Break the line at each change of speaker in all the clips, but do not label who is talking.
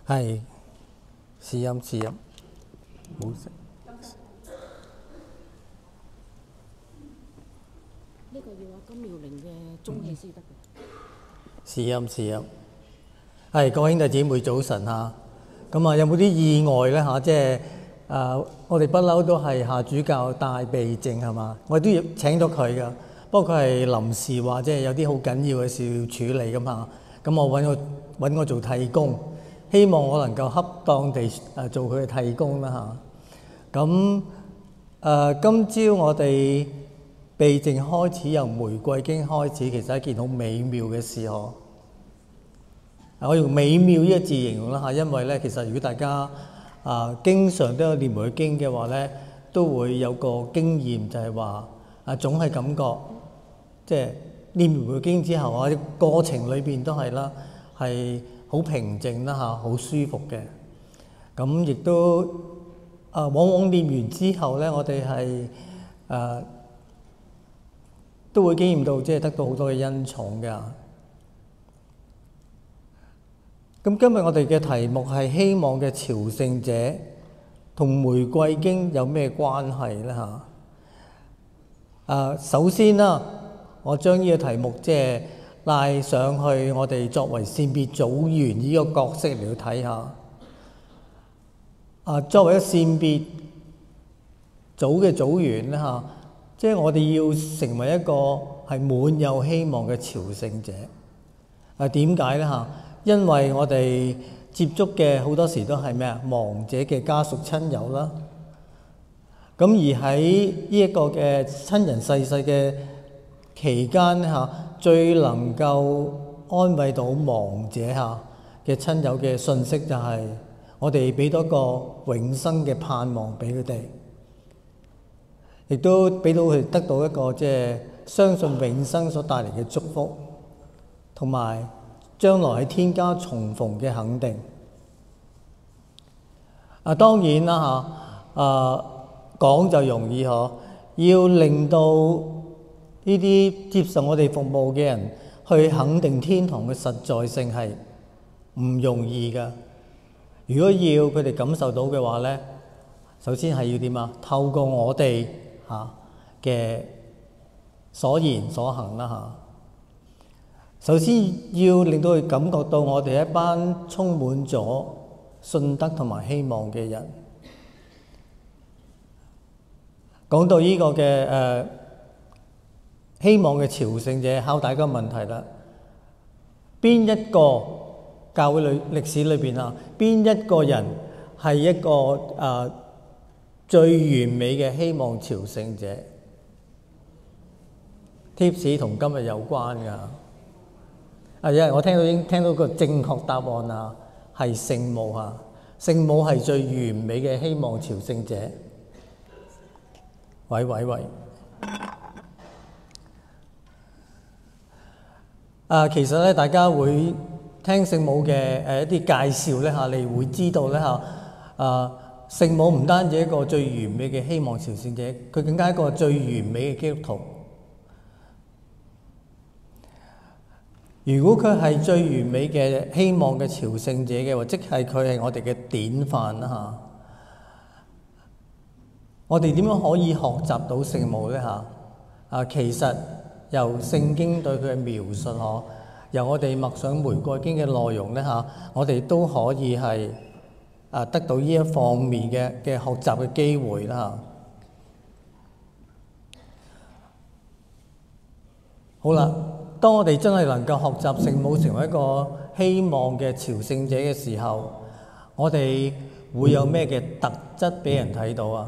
係試音，冇食。
呢個要阿金妙玲嘅中氣先得嘅。
試音。係各位兄弟姊妹早晨嚇。咁有冇啲意外咧嚇？即係我哋不嬲都係下主教帶備證係嘛？我哋都要請咗佢噶。不過佢係臨時話，即係有啲好緊要嘅事要處理咁嚇。咁我揾我做替工，希望我能夠恰當地做佢嘅替工啦嚇。咁今朝我哋備證開始，由玫瑰經開始，其實係一件好美妙嘅事呵。我用美妙呢個字形容啦嚇，因為咧其實如果大家經常都有念玫瑰經嘅話咧，都會有個經驗就係話總係感覺即係念玫瑰經之後過程裏邊都係啦，係好平靜啦嚇，好舒服嘅。咁亦都往往念完之後咧，我哋係都會經驗到即係得到好多嘅恩寵㗎。咁今日我哋嘅題目係希望嘅朝聖者，同玫瑰經有咩關係咧嚇？首先啦，我將呢個題目即係拉上去，我哋作為善別組員呢個角色嚟去睇下。作為一個善別組嘅組員咧嚇，即係我哋要成為一個係滿有希望嘅朝聖者。點解咧嚇？因為我哋接觸嘅好多時都係咩啊？亡者嘅家屬親友啦。咁而喺呢一個嘅親人逝世嘅期間咧嚇，最能夠安慰到亡者嚇嘅親友嘅信息就係我哋俾多個永生嘅盼望俾佢哋，亦都俾到佢哋得到一個即係相信永生所帶嚟嘅祝福，同埋將來喺天家重逢嘅肯定。當然啦嚇，講就容易嗬，要令到呢啲接受我哋服務嘅人去肯定天堂嘅實在性係唔容易㗎。如果要佢哋感受到嘅話咧，首先係要點啊？透過我哋嘅所言所行啦嚇。首先要令到佢感覺到我哋一班充滿咗信德同埋希望嘅人。講到呢個嘅希望嘅朝聖者，考大家個問題啦。邊一個教會歷史裏邊邊一個人係一個最完美嘅希望朝聖者？貼士同今日有關㗎。有人我已經聽到個正確答案係聖母嚇。聖母係最完美嘅希望朝聖者。喂，其實咧，大家會聽聖母嘅一啲介紹咧嚇，你會知道咧嚇，聖母唔單止一個最完美嘅希望朝聖者，佢更加一個最完美嘅基督徒。如果佢係最完美嘅希望嘅朝聖者嘅話，即係佢係我哋嘅典範啦嚇。我哋點樣可以學習到聖母咧嚇？其實由聖經對佢嘅描述由我哋默想玫瑰經嘅內容咧嚇，我哋都可以係得到呢一方面嘅學習嘅機會啦嚇。好啦。當我哋真係能夠學習聖母成為一個希望嘅朝聖者嘅時候，我哋會有咩嘅特質俾人睇到啊？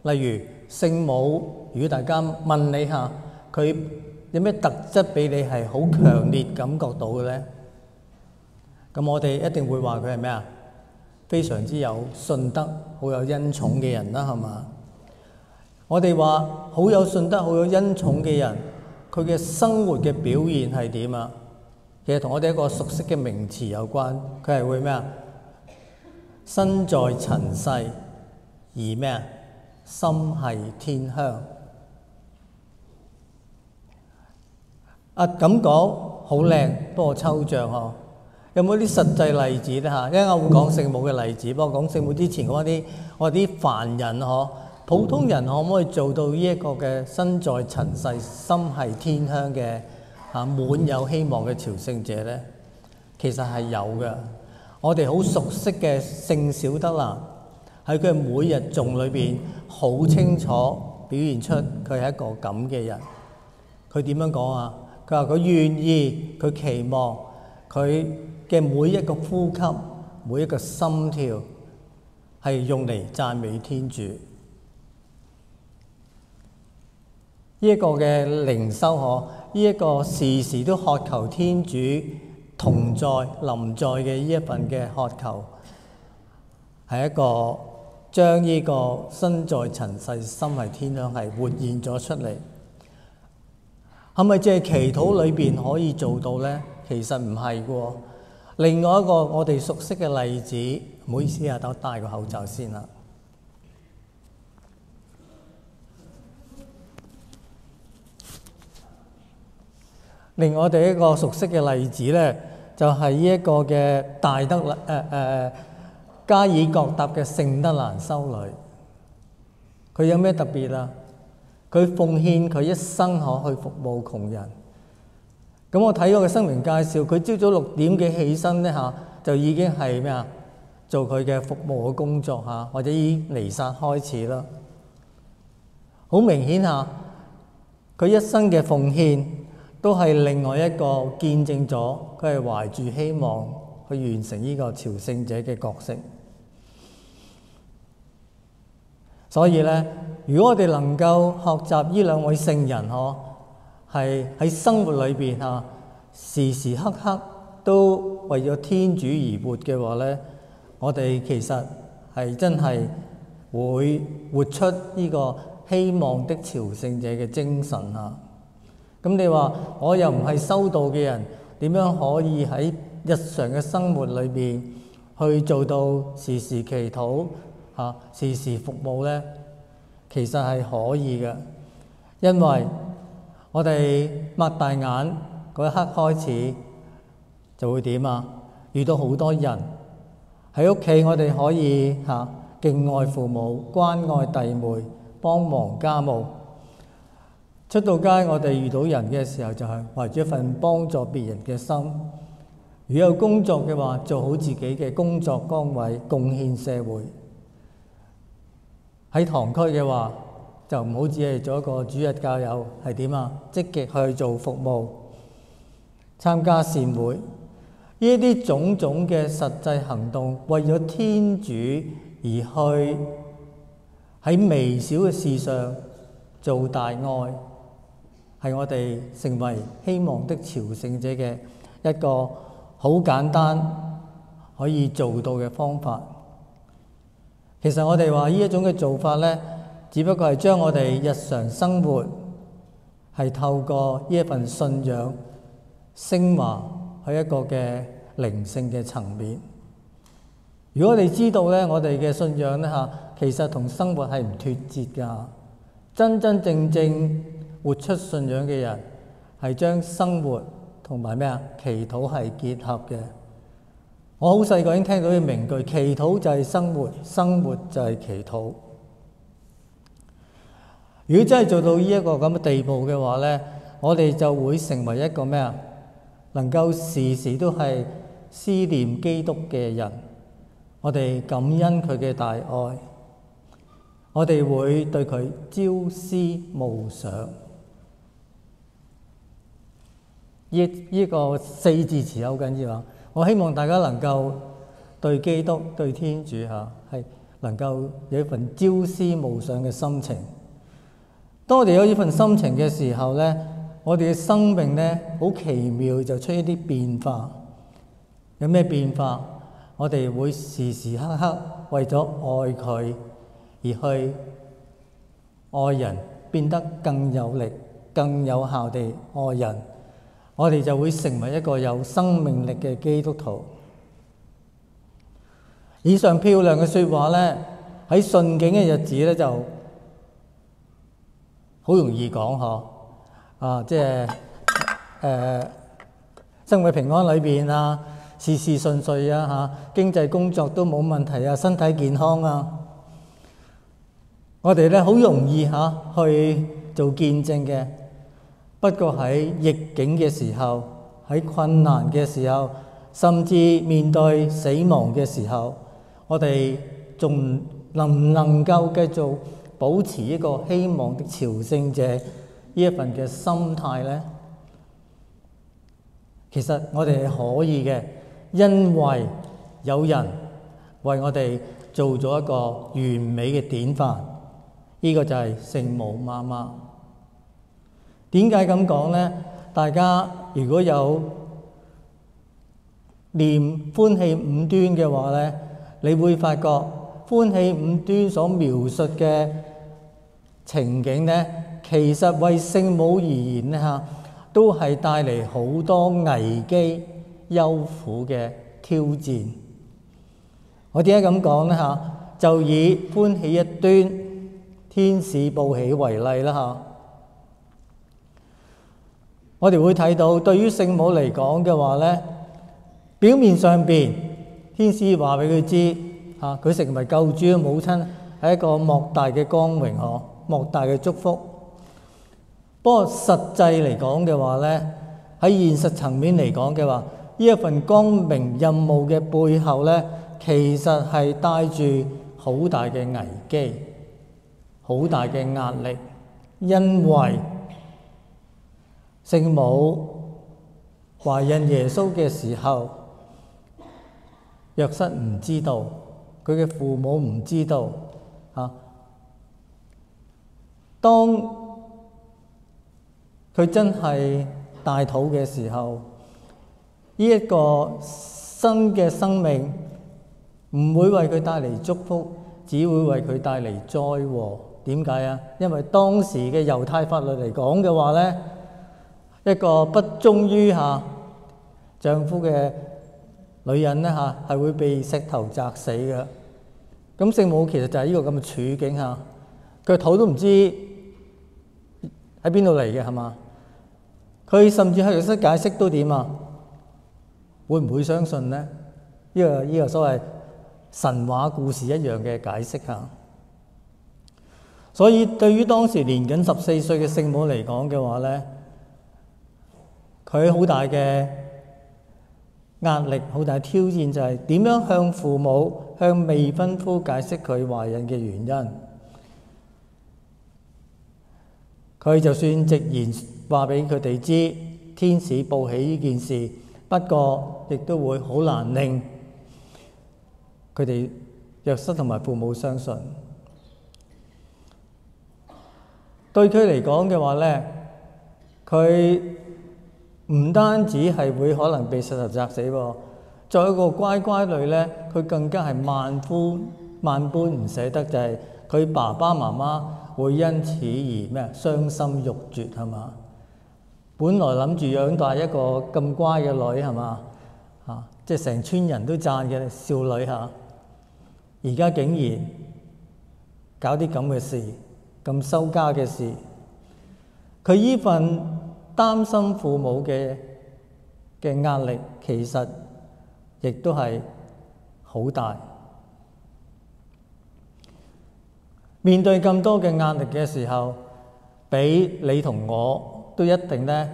例如聖母，如果大家問你下，佢有咩特質俾你係好強烈感覺到嘅咧？咁我哋一定會話佢係咩啊？非常之有信德、好有恩寵嘅人啦，係嘛？我哋話好有信德、好有恩寵嘅人，佢嘅生活嘅表現係點啊？其實同我哋一個熟悉嘅名詞有關，佢係會咩啊？身在塵世，而咩啊？心繫天鄉。咁講好靚，不過抽象嗬。有冇啲實際例子咧嚇？一陣我會講聖母嘅例子，不過講聖母之前講啲我哋啲凡人普通人可唔可以做到呢一個嘅身在塵世、心繫天鄉嘅滿有希望嘅朝聖者咧？其實係有嘅。我哋好熟悉嘅聖小德蘭喺佢每日頌裏邊好清楚表現出佢係一個咁嘅人。佢點樣講啊？佢話佢願意，佢期望佢嘅每一個呼吸、每一個心跳係用嚟讚美天主。呢一個嘅靈修呢一個時時都渴求天主同在臨在嘅呢一份嘅渴求，係一個將呢個身在塵世心繫天鄉係活現咗出嚟。係咪淨係祈禱裏邊可以做到呢？其實唔係喎。另外一個我哋熟悉嘅例子，唔好意思啊，等我戴個口罩先啦。另外我哋一個熟悉嘅例子呢，就係呢一個嘅大德加爾各答嘅聖德蘭修女。佢有咩特別啊？佢奉獻佢一生去服務窮人。咁我睇過嘅生命介紹，佢朝早6點幾起身呢，就已經係咩啊？做佢嘅服務嘅工作或者已經彌撒開始啦。好明顯佢一生嘅奉獻都係另外一個見證咗佢係懷住希望去完成呢個朝聖者嘅角色。所以咧，如果我哋能夠學習呢兩位聖人係喺生活裏邊時時刻刻都為咗天主而活嘅話咧，我哋其實係真係會活出呢個希望的朝聖者嘅精神啊！咁你話我又唔係修道嘅人，點樣可以喺日常嘅生活裏邊去做到時時祈禱時時服務呢？其實係可以嘅，因為我哋擘大眼嗰一刻開始就會點啊？遇到好多人喺屋企，我哋可以敬愛父母、關愛弟妹、幫忙家務。出到街，我哋遇到人嘅時候，就係懷住一份幫助別人嘅心。如果有工作嘅話，做好自己嘅工作崗位，貢獻社會。喺堂區嘅話，就唔好只係做一個主日教友，係點啊？積極去做服務，參加善會。呢啲種種嘅實際行動，為咗天主而去喺微小嘅事上做大愛，係我哋成為希望的朝聖者嘅一個好簡單可以做到嘅方法。其實我哋話呢一種嘅做法呢，只不過係將我哋日常生活係透過呢一份信仰升華去一個嘅靈性嘅層面。如果我哋知道呢，我哋嘅信仰呢其實同生活係唔脫節㗎。真真正正活出信仰嘅人，係將生活同埋祈禱係結合嘅。我好細個已經聽到啲名句：祈禱就係生活，生活就係祈禱。如果真係做到呢一個咁嘅地步嘅話呢，我哋就會成為一個能夠時時都係思念基督嘅人。我哋感恩佢嘅大愛，我哋會對佢朝思暮想。呢個4字詞好緊要啊！我希望大家能夠對基督、對天主係能夠有一份朝思暮想嘅心情。當我哋有呢份心情嘅時候呢，我哋嘅生命呢，好奇妙就出一啲變化。有咩變化？我哋會時時刻刻為咗愛佢而去愛人，變得更有力、更有效地愛人。我哋就會成為一個有生命力嘅基督徒。以上漂亮嘅説話呢，喺順境嘅日子呢，就好容易講即係生活平安裏邊事事順遂啊嚇，經濟工作都冇問題啊，身體健康啊。我哋咧好容易去做見證嘅，不過喺逆境嘅時候，喺困難嘅時候，甚至面對死亡嘅時候，我哋仲能唔能夠繼續保持一個希望的朝聖者呢一份嘅心態呢？其實我哋係可以嘅，因為有人為我哋做咗一個完美嘅典範，呢個就係聖母媽媽。點解咁講呢？大家如果有念歡喜五端嘅話呢，你會發覺歡喜五端所描述嘅情景呢，其實為聖母而言呢都係帶嚟好多危機、憂苦嘅挑戰。我點解咁講呢？就以歡喜一端天使報喜為例啦。我哋會睇到，對於聖母嚟講嘅話呢，表面上邊天使話俾佢知佢成為救主嘅母親係一個莫大嘅光榮，莫大嘅祝福。不過實際嚟講嘅話呢，喺現實層面嚟講嘅話，呢一份光榮任務嘅背後呢，其實係帶住好大嘅危機、好大嘅壓力，因為聖母懷孕耶穌嘅時候，約瑟唔知道，佢嘅父母唔知道當佢真係大肚嘅時候，呢一個新嘅生命唔會為佢帶嚟祝福，只會為佢帶嚟災禍。點解啊？因為當時嘅猶太法律嚟講嘅話呢，一個不忠於丈夫嘅女人呢係會被石頭砸死嘅。咁聖母其實就係呢個咁嘅處境下，佢肚都唔知喺邊度嚟嘅，係嘛？佢甚至係約瑟解釋都點啊？會唔會相信呢？呢個所謂神話故事一樣嘅解釋下。所以對於當時年僅14歲嘅聖母嚟講嘅話呢，佢好大嘅壓力、好大挑戰就係點樣向父母、向未婚夫解釋佢懷孕嘅原因。佢就算直言話俾佢哋知天使報喜呢件事，不過亦都會好難令佢哋約瑟同埋父母相信。對佢嚟講嘅話呢，佢唔單止係會可能被石頭砸死喎，作為一個乖乖女呢，佢更加係萬般唔捨得，就係佢爸爸媽媽會因此而傷心欲絕，係嘛？本來諗住養大一個咁乖嘅女，係嘛？即係成村人都讚嘅少女嚇，而家竟然搞啲咁嘅事，咁收家嘅事。佢依份擔心父母嘅壓力，其實亦都係好大。面對咁多嘅壓力嘅時候，俾你同我都一定咧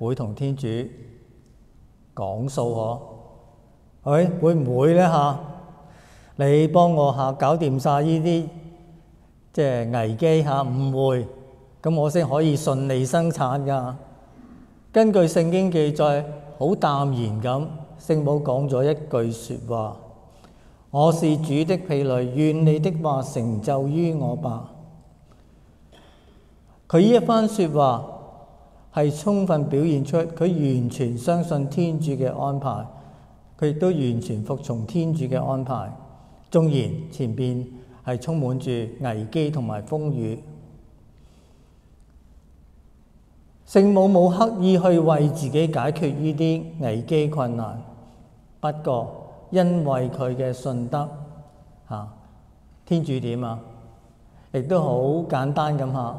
會同天主講數喎。會唔會咧你幫我搞掂晒呢啲即係危機誤會，咁我先可以順利生產㗎。根據聖經記載，好淡然咁，聖母講咗一句説話：我是主的婢女，願你的話成就於我吧。佢呢一番説話係充分表現出佢完全相信天主嘅安排，佢亦都完全服從天主嘅安排。縱然前邊係充滿住危機同埋風雨，聖母冇刻意去為自己解決呢啲危機困難，不過因為佢嘅信德天主點亦都好簡單咁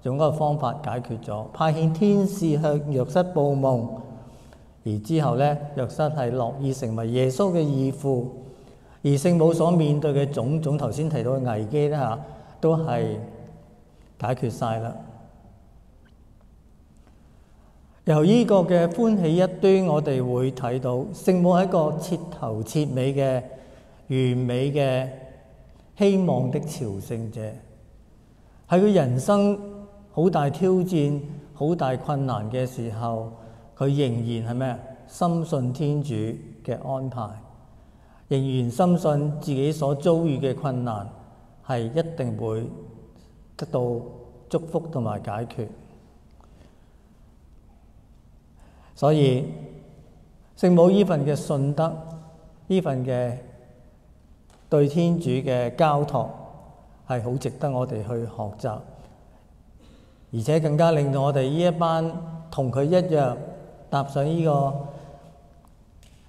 用嗰個方法解決咗，派遣天使向約瑟報夢，而之後咧，約瑟係樂意成為耶穌嘅義父，而聖母所面對嘅種種頭先提到嘅危機咧嚇，都係解決晒啦。由呢個嘅歡喜一端，我哋會睇到聖母係一個徹頭徹尾嘅完美嘅希望的朝聖者，喺佢人生好大挑戰、好大困難嘅時候，佢仍然係咩？深信天主嘅安排，仍然深信自己所遭遇嘅困難係一定會得到祝福同埋解決。所以聖母呢份嘅信德，呢份嘅對天主嘅交託係好值得我哋去學習，而且更加令到我哋呢一班同佢一樣踏上呢個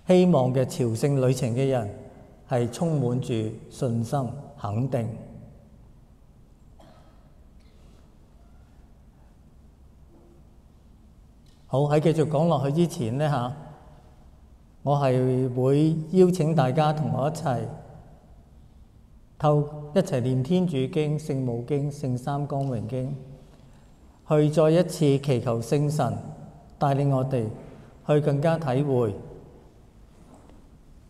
希望嘅朝聖旅程嘅人係充滿住信心肯定。好，喺繼續講落去之前呢嚇，我係會邀請大家同我一齊一齊念天主經、聖母經、聖三光榮經，去再一次祈求聖神帶領我哋去更加體會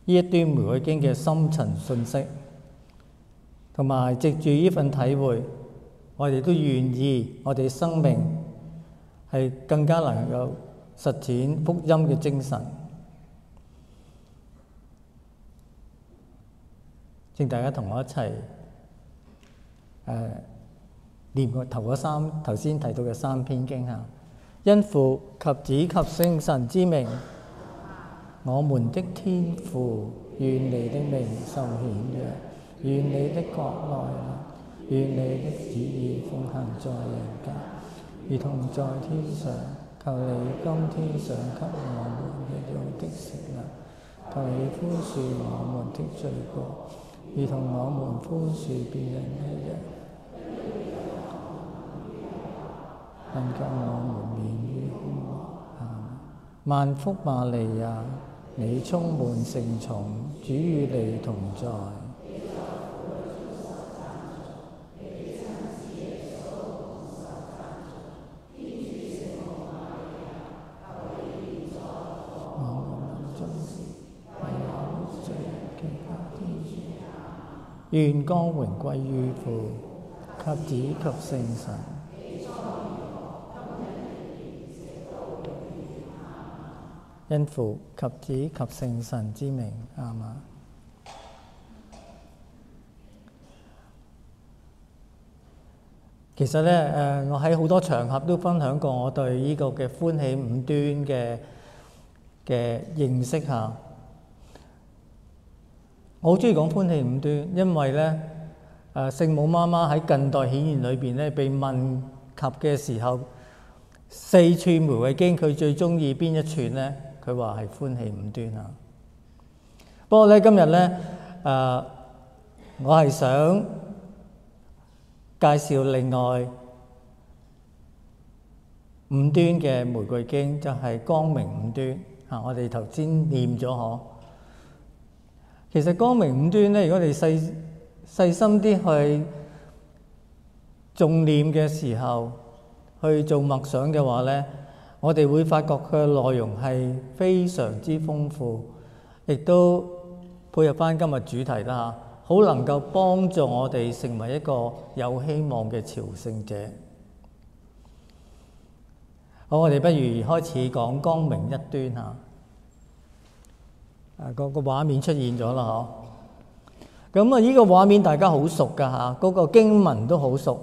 呢一端玫瑰經嘅深層信息，同埋藉住呢份體會，我哋都願意我哋生命係更加能夠實踐福音嘅精神。請大家同我一齊念頭先提到嘅三篇經嚇。因父及子及聖神之名，我們的天父，願你的名受顯揚，願你的國來臨，願你的旨意奉行在人間，如同在天上。求你今天賞給我們日用的食糧，求你寬恕我們的罪過，如同我們寬恕別人一樣，但救我們免於兇惡。萬福瑪利亞，你充滿聖寵，主與你同在。願光榮歸於父及子及聖神。因父及子及聖神之名，阿們。其實咧，我喺好多場合都分享過我對呢個嘅歡喜五端嘅認識下。我好中意講歡喜五端，因為咧，聖母媽媽喺近代顯現裏邊咧，被問及嘅時候，4處玫瑰經佢最中意邊一處咧？佢話係歡喜五端啊。不過咧，今日咧，我係想介紹另外五端嘅玫瑰經，就係光明五端嚇。我哋頭先念咗嗬。其實光明五端咧，如果你細心啲去誦念嘅時候，去做默想嘅話咧，我哋會發覺佢嘅內容係非常之豐富，亦都配合翻今日主題啦嚇，好能夠幫助我哋成為一個有希望嘅朝聖者。好，我哋不如開始講光明一端嚇。個畫面出現咗啦，嗬。咁呢個畫面大家好熟噶嚇，嗰個經文都好熟，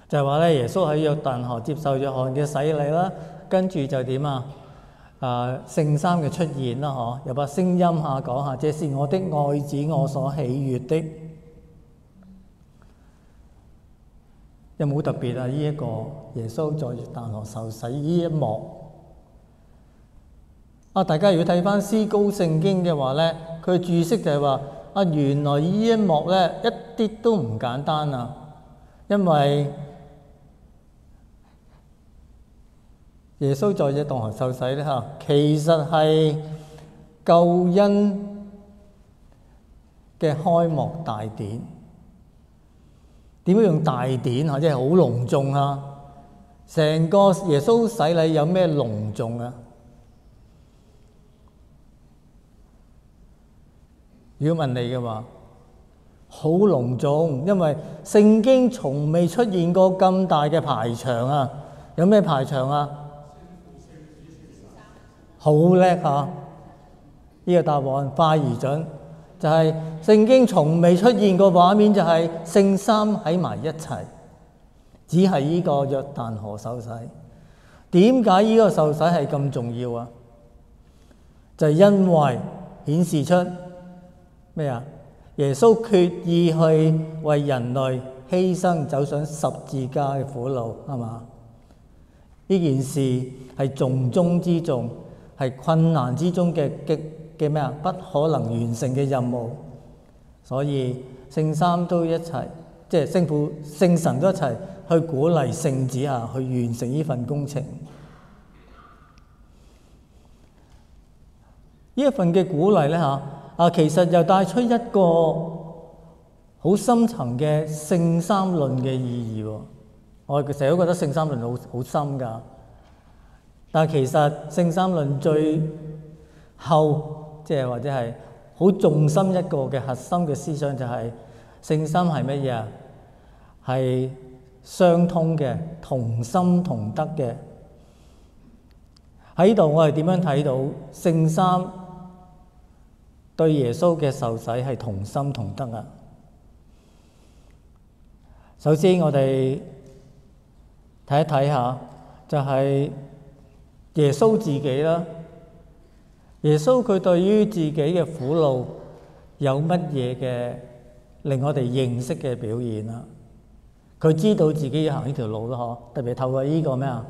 就係話咧，耶穌喺約旦河接受約翰嘅洗禮啦，跟住就點啊？聖三嘅出現啦，嗬，有把聲音下講下，這是我的愛子，我所喜悅的。有冇特別啊？呢一個耶穌在約旦河受洗呢一幕。大家如果睇翻思高聖經嘅話咧，佢注釋就係話原來呢一幕咧一啲都唔簡單啊，因為耶穌在這當河受洗咧嚇，其實係救恩嘅開幕大典。點樣用大典嚇？即係好隆重啊！成個耶穌洗禮有咩隆重啊？如果問你嘅話，好隆重，因為聖經從未出現過咁大嘅排場啊！有咩排場啊？好叻嚇！呢個答案快而準，就係聖經從未出現過畫面，就係聖三喺埋一齊，只係呢個約旦河受洗。點解呢個受洗係咁重要啊？就係因為顯示出咩啊？耶穌決意去為人類犧牲，走上十字架嘅苦路，係嘛？呢件事係重中之重，係困難之中嘅咩啊？不可能完成嘅任務。所以聖三都一齊，即係聖父、聖神都一齊去鼓勵聖子啊，去完成呢份工程。呢一份嘅鼓勵咧嚇。其實又帶出一個好深層嘅聖三論嘅意義喎。我成日都覺得聖三論好深㗎，但係其實聖三論最後即係或者係好重心一個嘅核心嘅思想就係聖三係乜嘢啊？係相通嘅，同心同德嘅。喺度我哋點樣睇到聖三對耶穌嘅受洗係同心同德啊？首先我哋睇一睇下，就係耶穌自己啦。耶穌佢對於自己嘅苦路有乜嘢嘅令我哋認識嘅表現啊？佢知道自己要行呢條路咯，嗬！特別透過呢個咩啊？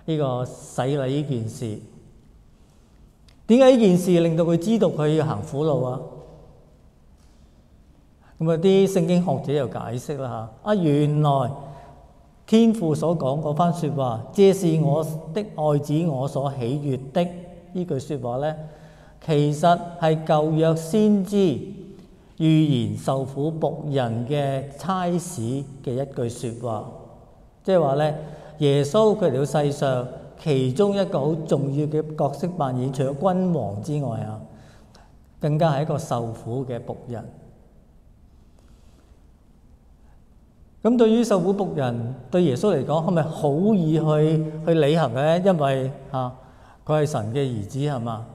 呢個洗禮呢件事。點解呢件事令到佢知道佢要行苦路啊？咁啊，啲聖經學者又解釋啦嚇。原來天父所講嗰番説話，這是我的愛子，我所喜悅的呢句説話咧，其實係舊約先知預言受苦僕人嘅差使嘅一句説話，即係話咧，耶穌佢嚟到世上。其中一個好重要嘅角色扮演，除咗君王之外啊，更加係一個受苦嘅僕人。咁對於受苦僕人，對耶穌嚟講，係咪好易去履行嘅咧？因為佢係神嘅兒子，係嘛？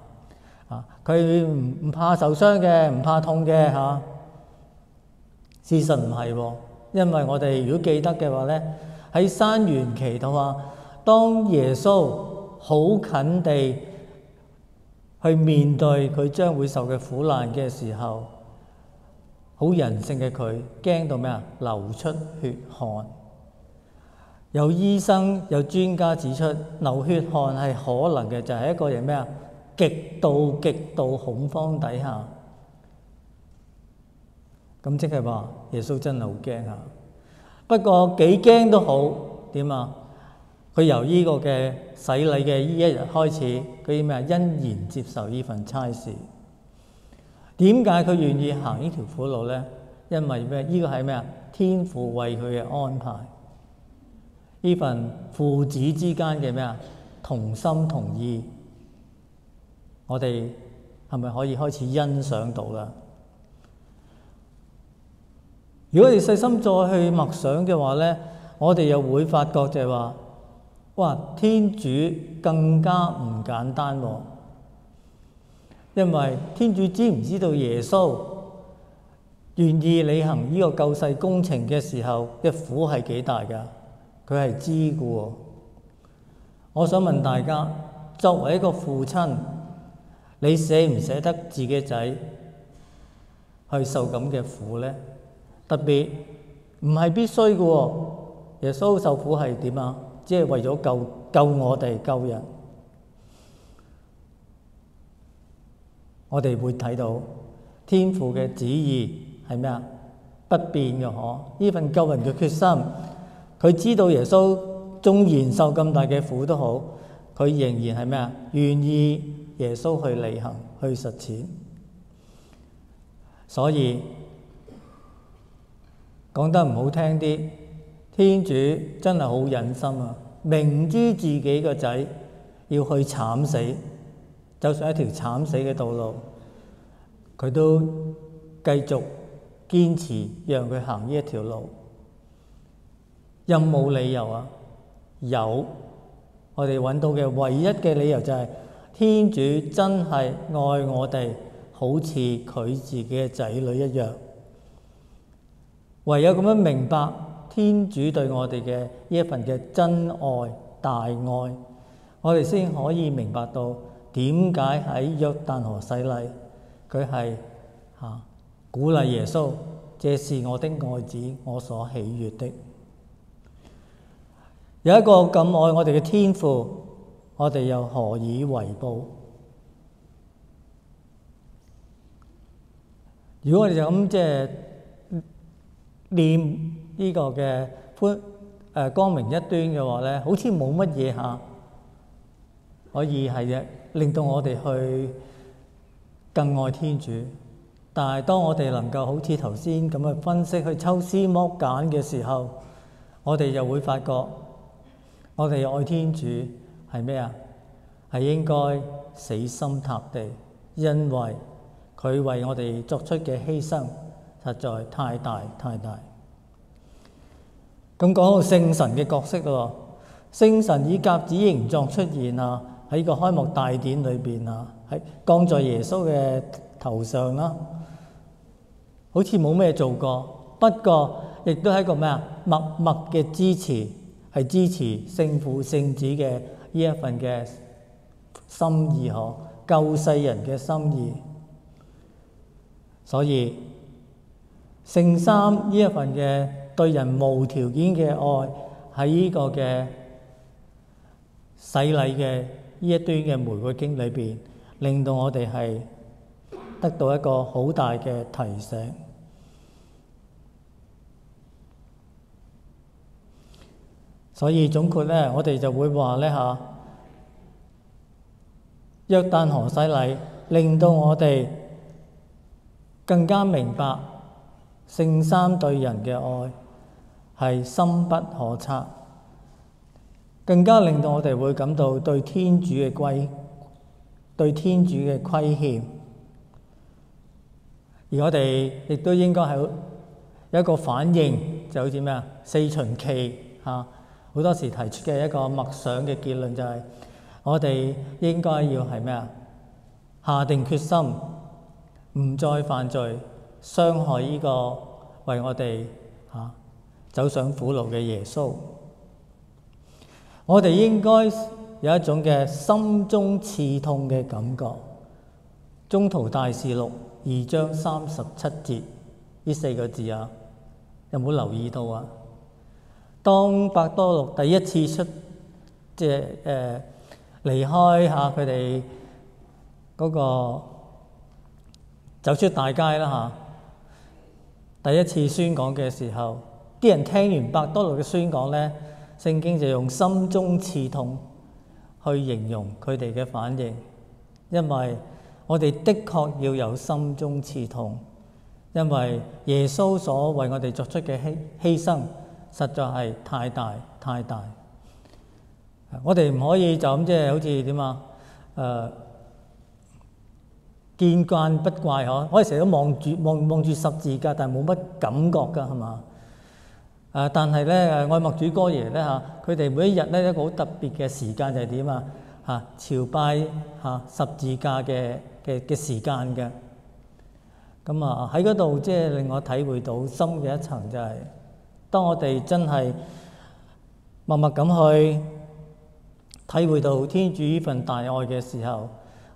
佢唔怕受傷嘅，唔怕痛嘅嚇。事實唔係喎，因為我哋如果記得嘅話咧，喺山園祈禱啊。當耶穌好近地去面對佢將會受嘅苦難嘅時候，好人性嘅佢驚到咩啊？流出血汗。有醫生有專家指出，流血汗係可能嘅，就係一個人咩啊？極度恐慌底下。咁即係話耶穌真係好驚啊！不過幾驚都好，點啊？佢由呢個嘅洗禮嘅呢一日開始，佢咩啊？欣然接受呢份差事。點解佢願意行呢條苦路咧？因為咩？呢個係咩啊？天父為佢嘅安排。呢份父子之間嘅咩啊？同心同意，我哋係咪可以開始欣賞到啦？如果你細心再去默想嘅話咧，我哋又會發覺就係話，哇！天主更加唔簡單喎，因為天主知唔知道耶穌願意履行呢個救世工程嘅時候嘅苦係幾大㗎？佢係知嘅喎。我想問大家，作為一個父親，你捨唔捨得自己仔去受咁嘅苦咧？特別唔係必須嘅喎。耶穌受苦係點啊？即係為咗救我哋救人。我哋會睇到天父嘅旨意係咩啊？不變嘅嗬。呢份救人嘅決心，佢知道耶穌縱然受咁大嘅苦都好，佢仍然係咩啊？願意耶穌去履行、去實踐。所以講得唔好聽啲，天主真係好忍心啊！明知自己個仔要去慘死，走上一條慘死嘅道路，佢都繼續堅持讓佢行呢一條路。有冇理由啊？有，我哋揾到嘅唯一嘅理由就係天主真係愛我哋，好似佢自己嘅仔女一樣。唯有咁樣明白天主對我哋嘅呢一份嘅真愛、大愛，我哋先可以明白到點解喺約旦河洗禮，佢係鼓勵耶穌，這是我的愛子，我所喜悅的。有一個咁愛我哋嘅天父，我哋又何以為報？如果我哋就咁即係念呢個嘅光明一端嘅話咧，好似冇乜嘢可以係令到我哋去更愛天主。但係當我哋能夠好似頭先咁去分析、去抽絲剝繭嘅時候，我哋就會發覺，我哋愛天主係咩啊？係應該死心塌地，因為佢為我哋作出嘅犧牲實在太大太大。咁講到聖神嘅角色咯，聖神以鴿子形狀出現喺呢個開幕大典裏邊喺降在耶穌嘅頭上啦，好似冇咩做過，不過亦都係一個咩啊？默默嘅支持，係支持聖父聖子嘅呢一份嘅心意救世人嘅心意。所以聖三呢一份嘅對人無條件嘅愛，喺呢個嘅洗禮嘅呢一端嘅玫瑰經裏邊，令到我哋係得到一個好大嘅提醒。所以總括咧，我哋就會話咧約旦河洗禮令到我哋更加明白聖三對人嘅愛係深不可測，更加令到我哋會感到對天主嘅虧欠，而我哋亦都應該係有一個反應，就好似咩四旬期好多時提出嘅一個默想嘅結論就係，我哋應該要係咩下定決心，唔再犯罪，傷害呢個為我哋走上苦路嘅耶穌。我哋應該有一種嘅心中刺痛嘅感覺。宗徒大事錄2章37節呢4個字有冇留意到啊？當伯多祿第一次離開佢哋嗰個走出大街啦第一次宣講嘅時候，啲人聽完伯多祿嘅宣講咧，聖經就用心中刺痛去形容佢哋嘅反應，因為我哋的確要有心中刺痛，因為耶穌所為我哋作出嘅犧牲實在係太大太大。我哋唔可以就咁好似點見慣不怪我哋成日都望住十字架，但係冇乜感覺㗎，係嘛？但係咧愛默主哥爺咧佢哋每一日咧一個好特別嘅時間就係點朝拜十字架嘅時間嘅。咁喺嗰度令我體會到深嘅一層就係，當我哋真係默默咁去體會到天主呢份大愛嘅時候，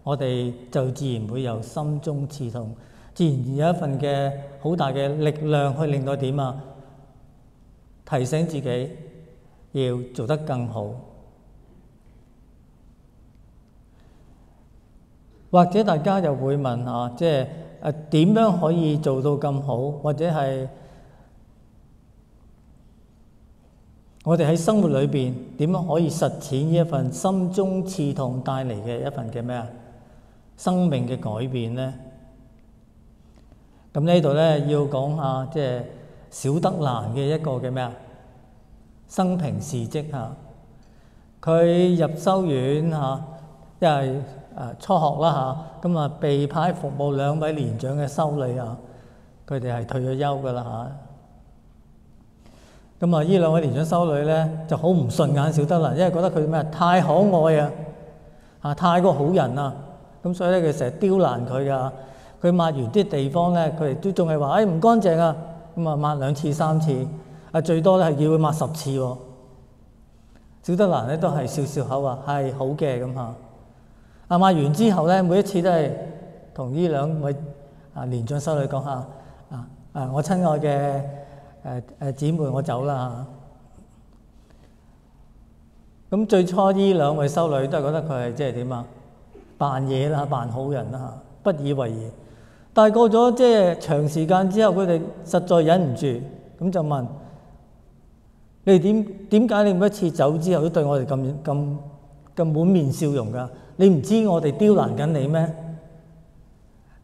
我哋就自然會有心中刺痛，自然有一份嘅好大嘅力量去令到點提醒自己要做得更好。或者大家又會問點樣可以做到咁好，或者係我哋喺生活裏邊點樣可以實踐呢一份心中刺痛帶嚟嘅一份嘅咩啊生命嘅改變呢？咁呢度咧要講下即係小德蘭嘅一個嘅咩啊生平事蹟嚇。佢入修院嚇，因為初學啦嚇，咁被派服務2位年長嘅修女啊，佢哋係退咗休噶啦嚇。咁呢2位年長修女咧就好唔順眼小德蘭，因為覺得佢咩太可愛啊，太過好人啊，咁所以咧佢成日刁難佢噶。佢抹完啲地方咧，佢哋都仲係話唔乾淨啊，咁抹2次3次，最多咧係要佢抹10次喎。小德蘭咧都係笑笑口話係好嘅咁嚇。抹完之後咧，每一次都係同呢2位年長修女講下我親愛嘅姊妹，我走啦嚇。咁最初呢2位修女都係覺得佢係即係點啊？扮嘢啦，扮好人啦嚇，不以為然。但係過咗即係長時間之後，佢哋實在忍唔住，咁就問：你哋點解你每一次走之後都對我哋咁滿面笑容㗎？你唔知我哋刁難緊你咩？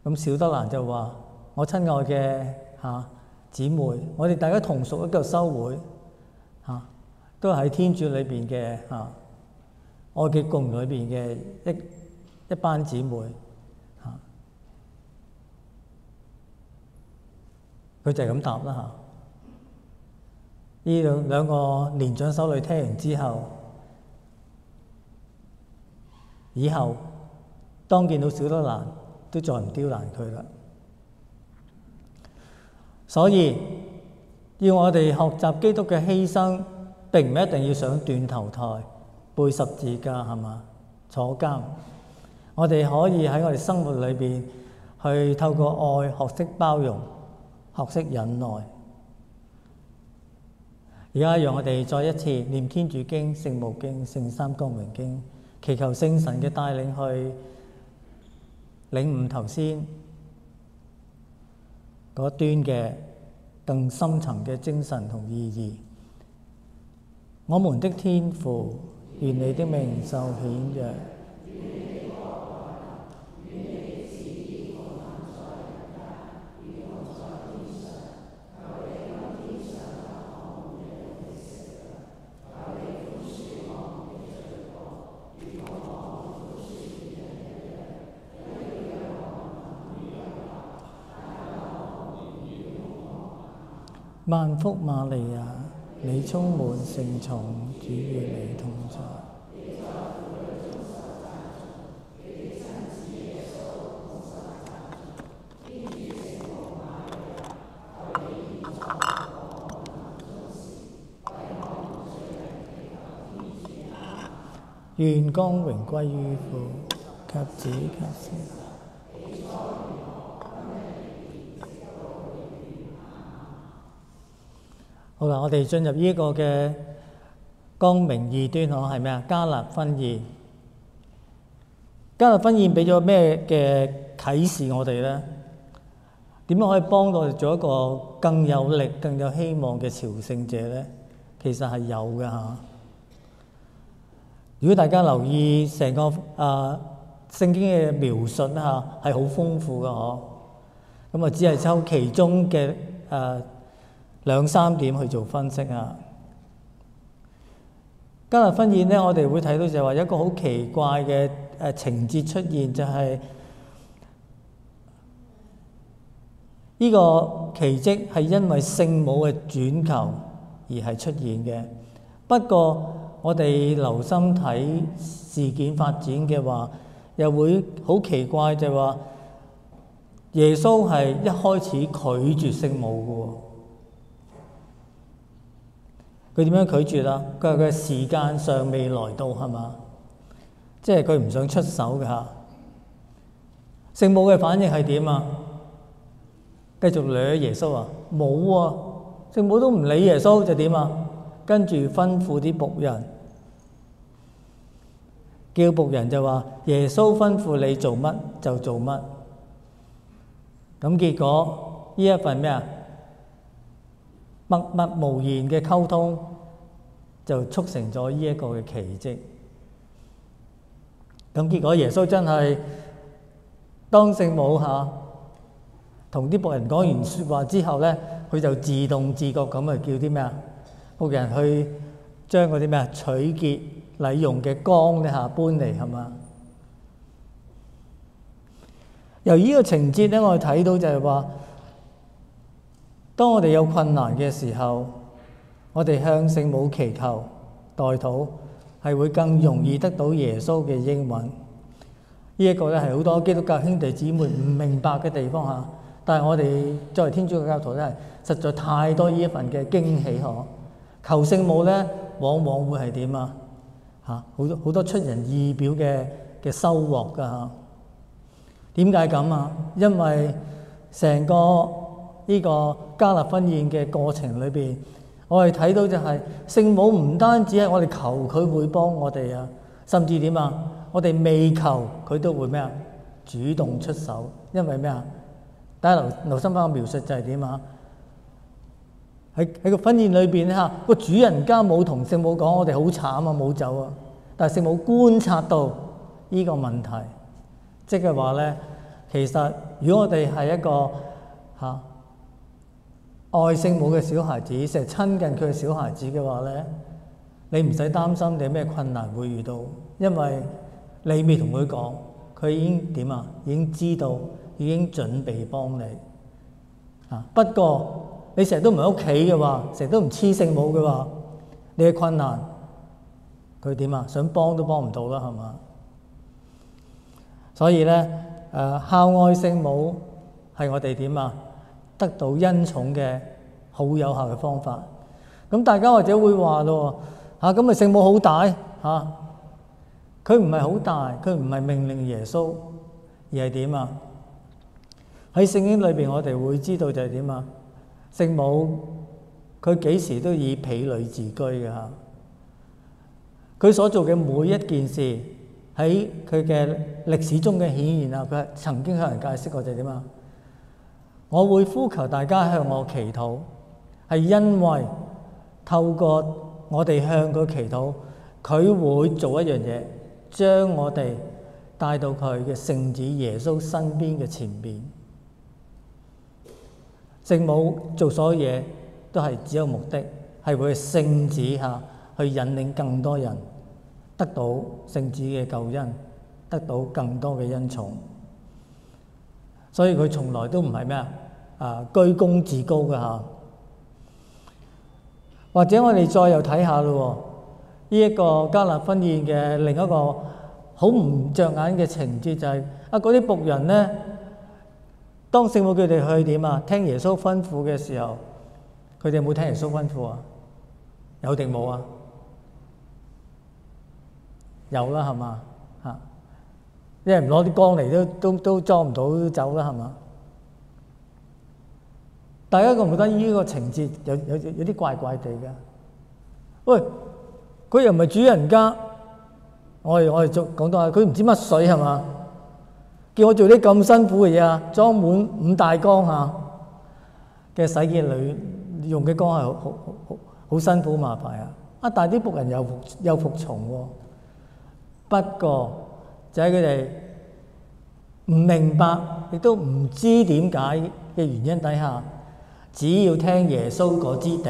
咁小德蘭就話：我親愛嘅姊妹，我哋大家同屬一個修會都係喺天主裏邊嘅愛嘅共裏邊嘅一班姊妹佢就係咁答啦嚇。呢兩個年長修女聽完之後，以後當見到小德蘭都再唔刁難佢啦。所以要我哋學習基督嘅犧牲，並唔一定要上斷頭台、背十字架係嘛、坐監。我哋可以喺我哋生活裏邊去透過愛學識包容、學識忍耐。而家讓我哋再一次念天主經、聖母經、聖三光榮經，祈求聖神嘅帶領去領悟頭先嗰端嘅更深層嘅精神同意義。我們的天父，願你的名受顯揚。萬福瑪利亞，你充滿聖寵，主與你同在。願光榮歸於父及子及聖。好啦，我哋進入呢一個嘅光明異端，係咩啊？加納婚宴。加納婚宴俾咗咩嘅啟示我哋咧？點樣可以幫到我哋做一個更有力、更有希望嘅朝聖者咧？其實係有嘅嚇。如果大家留意成個聖經嘅描述嚇，係好豐富嘅嗬。咁只係抽其中嘅2、3點去做分析啊。加納婚宴咧，我哋會睇到就係話有一個好奇怪嘅情節出現，就係呢個奇蹟係因為聖母嘅轉求而係出現嘅。不過我哋留心睇事件發展嘅話，又會好奇怪，就係話耶穌係一開始拒絕聖母嘅。佢點樣拒絕啊？佢話佢時間尚未來到，係嘛？即係佢唔想出手嘅嚇。聖母嘅反應係點啊？繼續掠耶穌啊？冇啊！聖母都唔理耶穌就點啊？跟住吩咐啲僕人，叫僕人就話耶穌吩咐你做乜就做乜。咁結果呢一份咩啊？默默無言嘅溝通，就促成咗呢一個嘅奇蹟。咁結果耶穌真係當聖母同啲僕人講完説話之後咧，佢就自動自覺咁叫啲咩啊？僕人去將嗰啲咩啊取潔禮用嘅缸咧搬嚟，係嘛？由呢個情節咧，我哋睇到就係話，當我哋有困難嘅時候，我哋向聖母祈求代禱，係會更容易得到耶穌嘅應允。呢一個咧係好多基督教兄弟姊妹唔明白嘅地方，但係我哋作為天主嘅教徒咧，實在太多呢一份嘅驚喜嗬！求聖母咧，往往會係點啊？好多出人意表嘅收穫㗎。點解咁啊？因為成個呢個加納婚宴嘅過程裏邊，我哋睇到就係聖母唔單止係我哋求佢會幫我哋啊，甚至點啊？我哋未求佢都會咩啊？主動出手，因為咩啊？大家留心翻個描述就係點啊？喺個婚宴裏邊咧個主人家冇同聖母講我哋好慘啊，冇走啊，但係聖母觀察到呢個問題，即係話咧，其實如果我哋係一個愛聖母嘅小孩子，成日親近佢嘅小孩子嘅話咧，你唔使擔心你有咩困難會遇到，因為你未同佢講，佢已經點啊？已經知道，已經準備幫你。不過你成日都唔喺屋企嘅話，成日都唔黐聖母嘅話，你嘅困難佢點啊？想幫都幫唔到啦，係嘛？所以咧，孝愛聖母係我哋點啊？得到恩寵嘅好有效嘅方法。咁大家或者會話咯，咁咪聖母好大佢唔係好大，佢唔係命令耶穌，而係點啊？喺聖經裏邊，我哋會知道就係點啊？聖母佢幾時都以婢女自居嘅佢所做嘅每一件事喺佢嘅歷史中嘅顯現佢曾經向人解釋過就係點啊？我會呼求大家向我祈禱，係因為透過我哋向佢祈禱，佢會做一樣嘢，將我哋帶到佢嘅聖子耶穌身邊嘅前邊。聖母做所有嘢都係只有目的，係會聖子去引領更多人得到聖子嘅救恩，得到更多嘅恩寵。所以佢從來都唔係咩居功自高嘅或者我哋再又睇下咯，呢一個迦納婚宴嘅另一個好唔着眼嘅情節就係嗰啲僕人咧，當聖母叫佢哋去點啊？聽耶穌吩咐嘅時候，佢哋有冇聽耶穌吩咐啊？有定冇啊？有啦，係嘛？因為唔攞啲缸嚟都裝唔到酒啦，係嘛？大家覺唔覺得呢個情節有啲怪怪地㗎？喂，佢又唔係主人家，我哋講到佢唔知乜水係嘛？叫我做啲咁辛苦嘅嘢裝滿5大缸嘅洗潔女用嘅缸係好辛苦麻煩但係啲僕人又服從喎。不過就喺佢哋唔明白亦都唔知點解嘅原因底下，只要聽耶穌嗰支笛，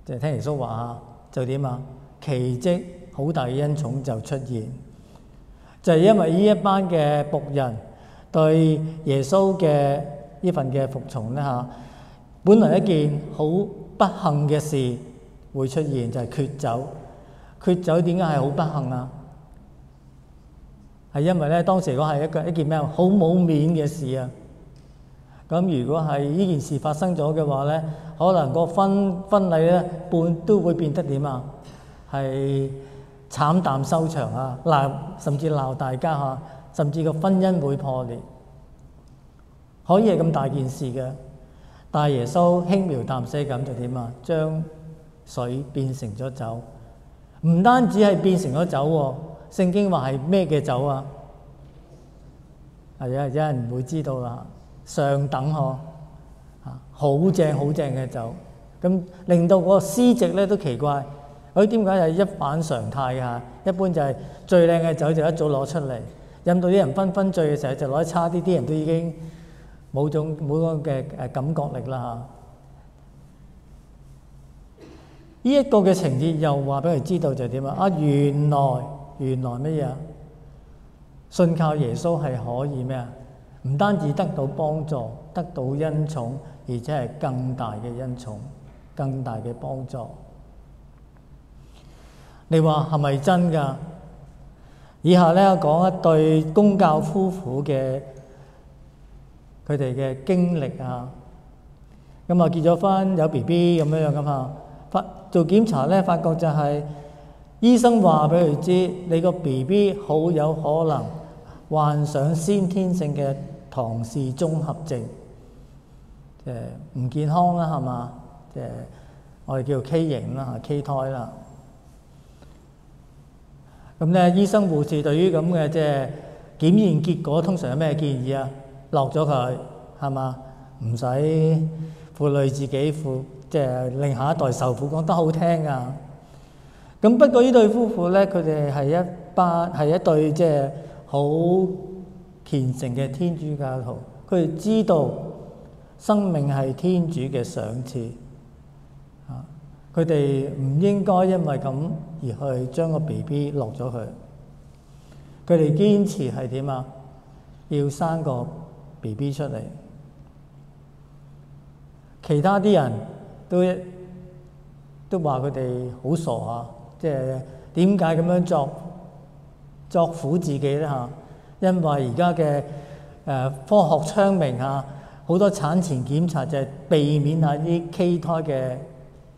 就係聽耶穌話就點啊？奇蹟好大嘅恩寵就出現，就係因為呢一班嘅僕人對耶穌嘅呢份嘅服從咧本來一件好不幸嘅事會出現，就係缺酒。缺酒點解係好不幸係因為咧當時如果係一件咩好冇面嘅事咁如果係呢件事發生咗嘅話咧，可能個婚禮咧都會變得點係慘淡收場甚至鬧大家甚至個婚姻會破裂，可以係咁大件事嘅。但係耶穌輕描淡寫咁就點將水變成咗酒。唔單止係變成咗酒聖經話係咩嘅酒有人會知道啦，上等好正好正嘅酒，咁令到嗰個司席咧都奇怪，點解係一反常態嘅嚇？一般就係最靚嘅酒就一早攞出嚟，飲到啲人紛紛醉嘅時候就攞得差啲，啲人都已經冇嗰嘅感覺力啦嚇。呢一個嘅情節又話俾佢知道就係點啊？原來乜嘢啊？信靠耶穌係可以咩啊？唔單止得到幫助，得到恩寵，而且係更大嘅恩寵，更大嘅幫助。你話係咪真㗎？以下咧講一對公教夫婦嘅佢哋嘅經歷啊。咁啊結咗婚有 BB 咁樣咁啊，做檢查咧發覺就係醫生話俾佢知，你個 BB 好有可能患上先天性嘅唐氏綜合症，唔健康啦，係嘛？我哋叫 K 型啦，K 胎啦。咁咧，醫生護士對於咁嘅檢驗結果，通常有咩建議啊？落咗佢係嘛？唔使負累自己令下一代受苦，講得好聽啊！咁不過呢對夫婦咧，佢哋係一對好虔誠嘅天主教徒，佢哋知道生命係天主嘅賞賜，佢哋唔應該因為咁而去將個 BB 落咗佢。佢哋堅持係點啊？要生個 BB 出嚟。其他啲人都話佢哋好傻啊！點解咁樣作苦自己咧嚇？因為而家嘅科學昌明啊，好多產前檢查就係避免下啲畸胎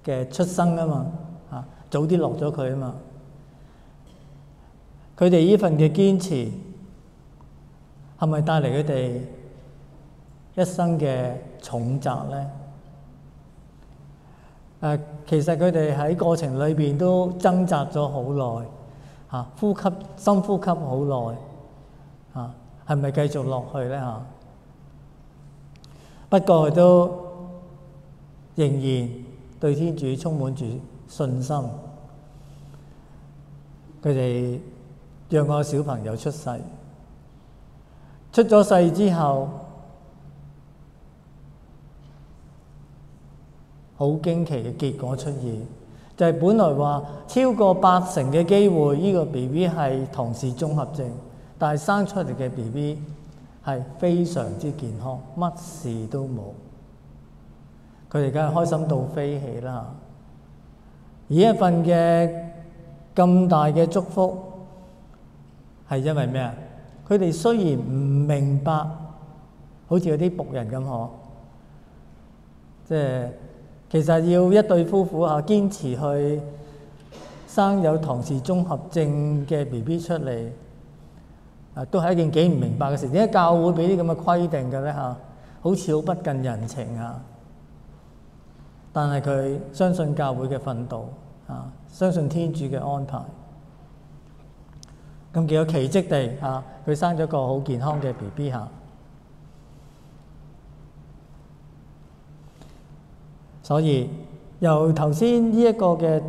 嘅出生啊嘛嚇，早啲落咗佢啊嘛。佢哋呢份嘅堅持係咪帶嚟佢哋一生嘅重責咧？其實佢哋喺過程裏邊都掙扎咗好耐嚇，深呼吸好耐嚇，係咪繼續落去咧嚇？不過佢都仍然對天主充滿住信心。佢哋讓個小朋友出世，出咗世之後，好驚奇嘅結果出現，就係本來話超過80%嘅機會，呢個 BB 係唐氏綜合症，但係生出嚟嘅 BB 係非常之健康，乜事都冇。佢哋梗係開心到飛起啦！而一份嘅咁大嘅祝福係因為咩啊？佢哋雖然唔明白，好似嗰啲僕人咁嗬，其實要一對夫婦堅持去生有唐氏綜合症嘅 BB 出嚟，都係一件幾唔明白嘅事。點解教會俾啲咁嘅規定嘅咧嚇？好似好不近人情啊！但係佢相信教會嘅訓導相信天主嘅安排。咁結果奇蹟地佢生咗個好健康嘅 BB 嚇。所以由頭先呢一個嘅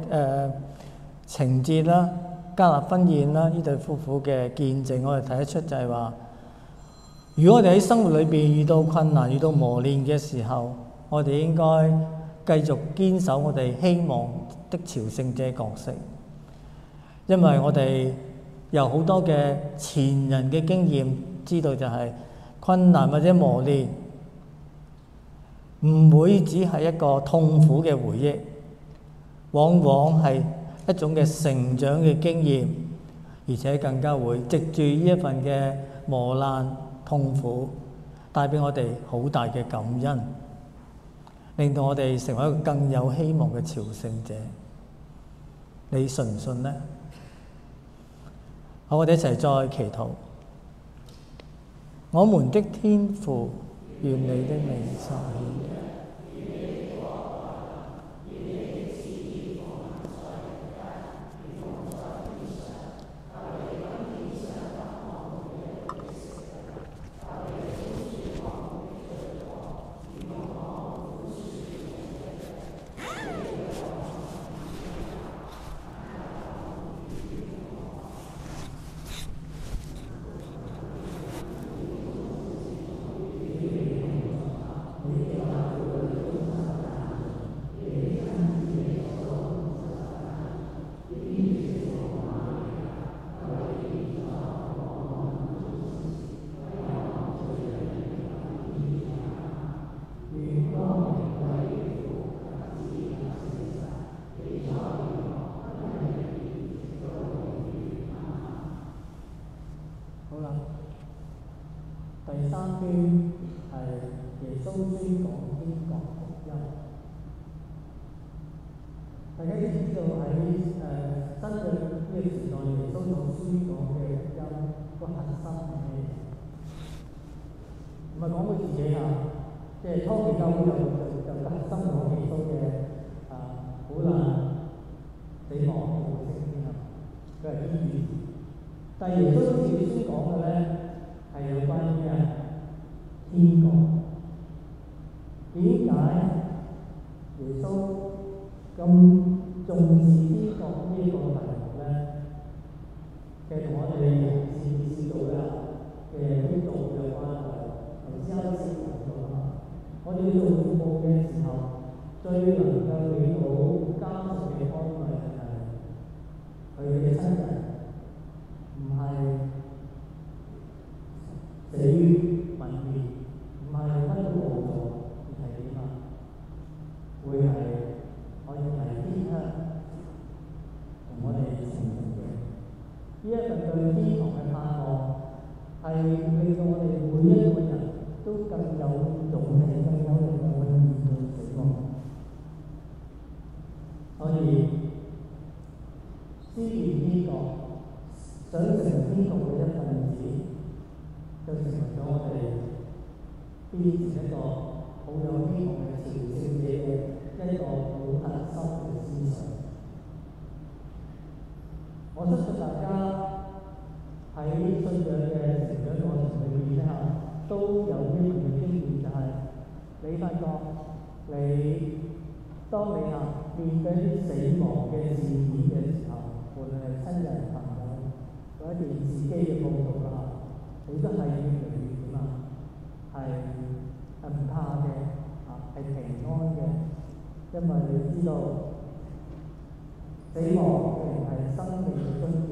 情節啦，加納婚宴啦，呢對夫婦嘅見證，我哋睇得出就係話，如果我哋喺生活裏邊遇到困難、遇到磨練嘅時候，我哋應該繼續堅守我哋希望的朝聖者角色，因為我哋有好多嘅前人嘅經驗，知道就係困難或者磨練唔會只係一個痛苦嘅回憶，往往係一種嘅成長嘅經驗，而且更加會藉住呢一份嘅磨難痛苦，帶俾我哋好大嘅感恩，令到我哋成為一個更有希望嘅朝聖者。你信唔信呢？好，我哋一齊再祈禱。我們的天父，願你的名受顯。第三篇係耶穌宣講天國福音。大家知唔知道喺新約呢個時代，耶穌所宣講嘅福音個核心係咩嘢？唔係講佢自己即係初期教會就核心講耶穌嘅苦難、死亡、復活升天佢係醫治。但係耶穌自己宣講嘅咧係有關於天國。點解耶穌咁重視天國呢一個題目咧？其實同我哋視道嘅呢度有關係。頭先開始講到我哋做父母嘅時候，最能夠俾到家屬嘅安慰係佢嘅親人唔係死於泯滅，唔係分佈咗，而係點會係可以係天鄉同我哋同嘅。呢一份對天堂嘅盼望係令到我哋每一個人都更有勇氣、更有力量去面對死亡。所以思念天國，想成天國嘅一份子，就成為咗我哋變成一個好有希望嘅朝聖者嘅一個好核心嘅思想。我相信大家喺信仰嘅成長過程裏面都有呢樣嘅經驗，就係你發覺當你面對啲死亡嘅事件嘅時候，無論係親人朋友或者電視機嘅報導你都係越嚟越點係唔怕嘅係平安嘅，因為你知道死亡並唔係生命嘅終結，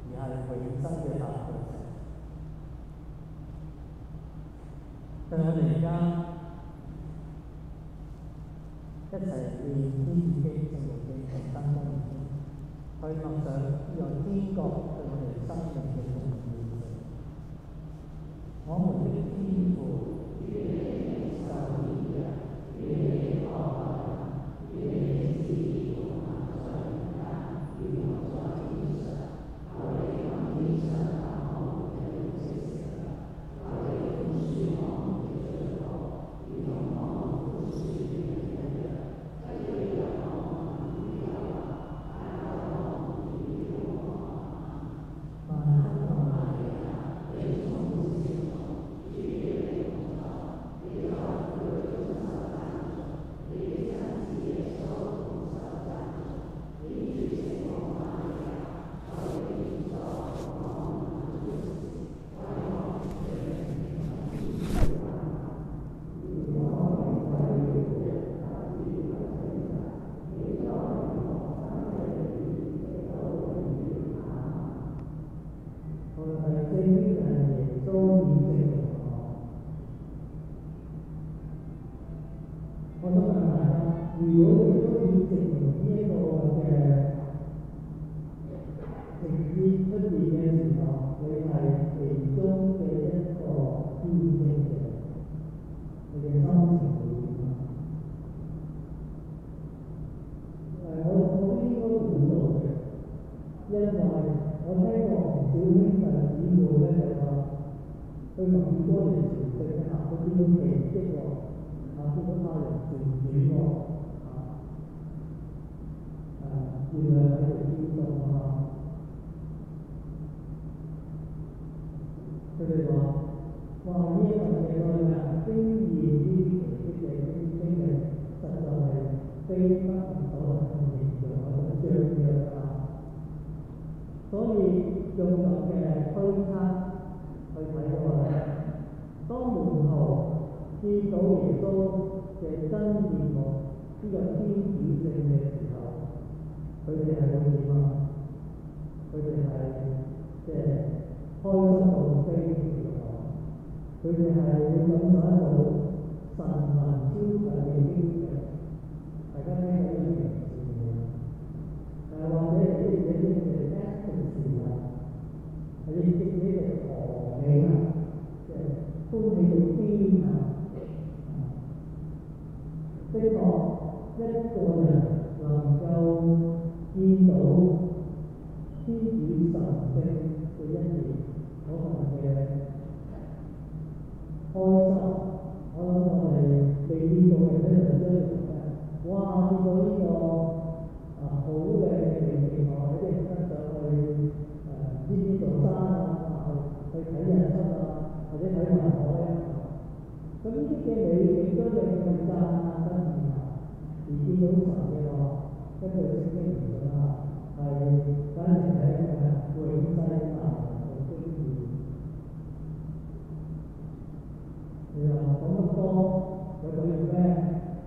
而係永生嘅答案。對我哋而家一齊念天主經、聖母經同燈光經，去默想呢個天國對我哋生命嘅重要性。我們的天父，
未見過嘅咧就追嘅，哇！見到呢個好靚嘅美景喎，有啲人登上去唔知邊座山去睇日出或者睇雲海咁呢啲嘅美景都令佢讚歎不已而見到神嘅話，根據聖經嚟講係簡直係一個永世難忘嘅經驗。你話講咁多有對應咩？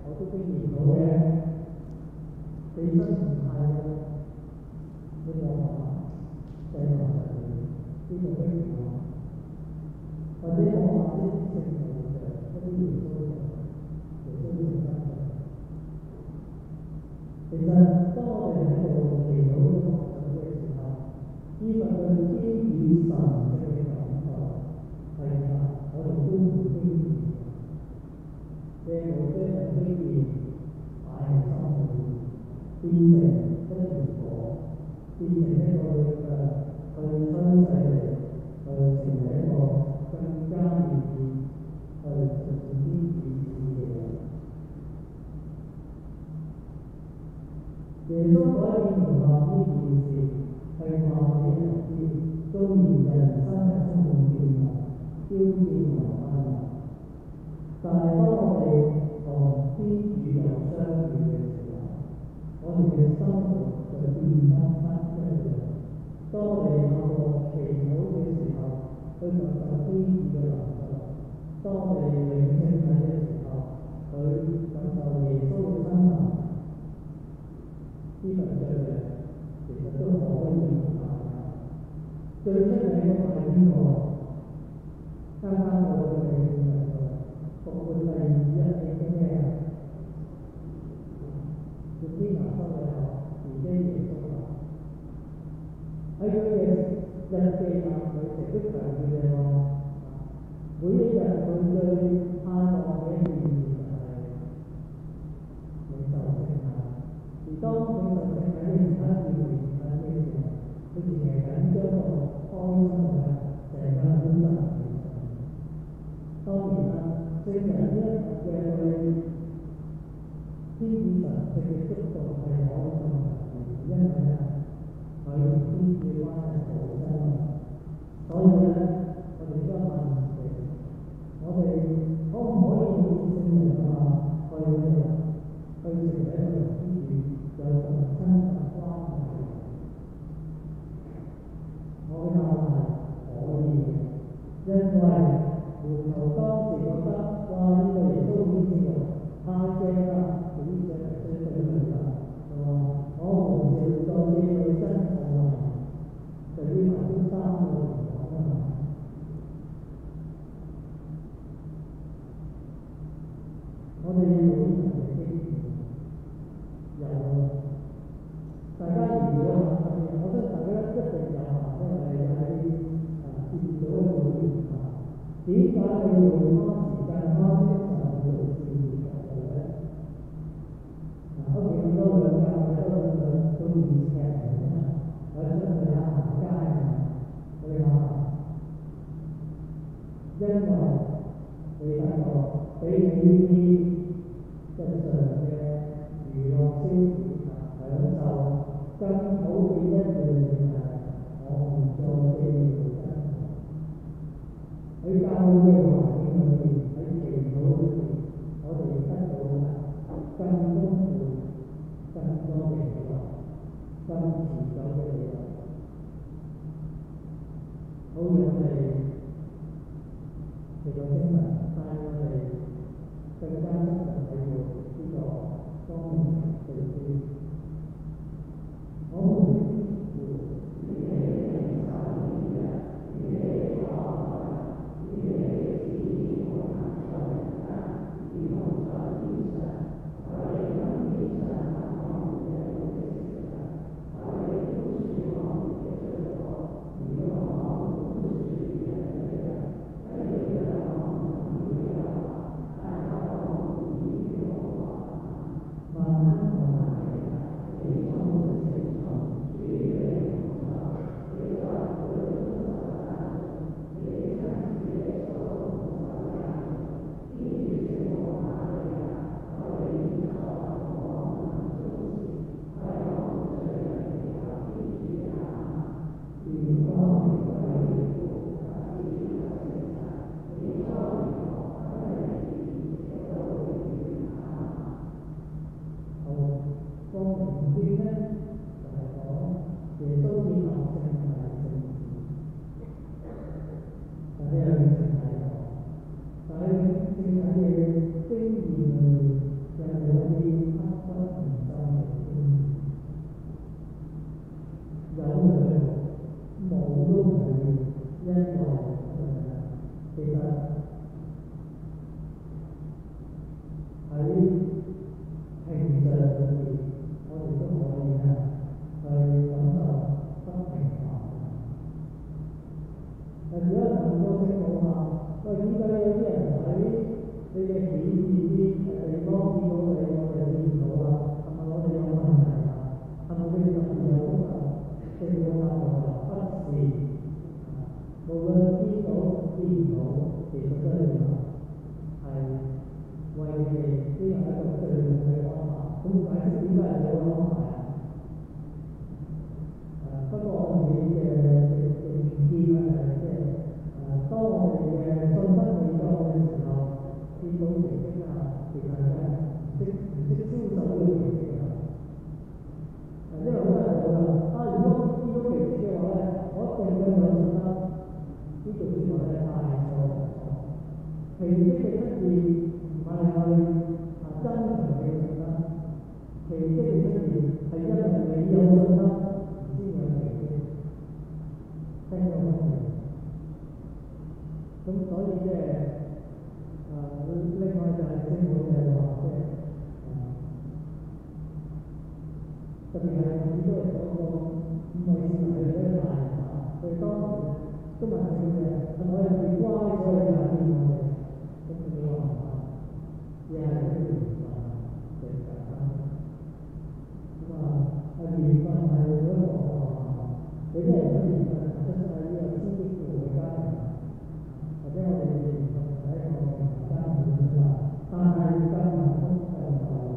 我都經驗到嘅，其實唔係你話就係話呢個經驗或者我話呢啲聖徒嘅一啲元素耶穌嘅身上。其實當我哋喺度祈禱學習嘅時候，呢份對天與神嘅感覺係我哋都唔經驗嘅，無非係經驗擺喺心裏，變成一條火，變成一個去分世嚟，成為一個更加願意去實踐天主旨嘅人。耶穌改變門檻呢件事係話俾人知，雖然人生係充滿變幻、挑戰同困難，但係當我哋同天主有相遇嘅時候，我哋嘅生活就變得不一樣。當我哋透過祈禱嘅時候，去感受天主嘅臨在；當我哋領聖體嘅時候，去感受耶穌嘅生命。呢份信仰其實都可以用大家。最出名嗰個係邊個？啱啱我哋復活第二日嘅咩啊？要天拿修嘅時機耶穌啊！喺佢嘅日記裏，佢成日都強調嘅喎，每一日佢最盼望嘅一件事就係領受聖體。而當領受聖體嘅時刻要明白嘅時候，佢淨係緊張到開心嘅，成間本身嘅神。當然啦，聖人呢一嘅對天主神聖嘅觸動係可以咁特別，因為佢同天主嘅關係好深。所以我哋都問佢：我哋可唔可以用聖人嘅話去成為一個天主有咁親密關係？我嘅答案係可以嘅，因為門徒當時覺得哇呢個耶穌好似太正啦，好似係最對佢啦，我無條再見佢真我就要求呢3個人講啦。我哋要每人嘅經驗有，大家如果我覺得大家一定有喺接觸到一個會點解你要用翻時間花精神去做事業服務咧？屋企咁多兩間，我哋都2尺嚟嘅，我哋出去行街去因為你發覺比起呢啲日常嘅娛樂消遣享受，更普遍一樣嘢係我們再記住真相。喺教會嘅環境裏面，喺祈禱裏面，我哋得到更豐富、更多嘅喜樂、更持久嘅喜樂。好讓我哋其實經文帶我哋更加深入體會呢個光明嘅對主。我們的天父聖體嘅經驗裏面，就係有一啲刻骨銘心嘅經驗。有佢冇都唔係因為其實喺平常裏面，我哋都可以去感受不平凡。如果能夠識到話，喂，點解有啲人喺你嘅顯示啲地方見到你，我哋見唔到啊？係咪我哋有問題啊？係咪佢哋特別有功能？正要答我話不是，無論見到見唔到，其實都係為你哋呢個係一個最好嘅安排。咁解釋點解係有安排啊？不過我自己嘅見咧係當我哋嘅信心未夠嘅時候，見到奇蹟啊，其實唔識銷售呢個奇蹟啊。因為好多人會話如果見到奇蹟嘅話咧，我一定會有信心。呢句説話咧太錯啦！奇蹟嘅出現唔係增強嘅信心，奇蹟嘅出現係因為你有信心先有奇蹟。聽到冇？咁所以另外就係聖母就係話特別係好多人講過唔係視為一個大人佢哋當時都問佢嘅係咪係乖所以就見我哋，咁佢話只係一個緣分嘅簡單。緣分係嗰個有啲人嘅緣分出世喺呢個千億富豪嘅家庭。或者我哋嘅緣分係一個平凡家庭嘅啦，但係更幸福更快樂。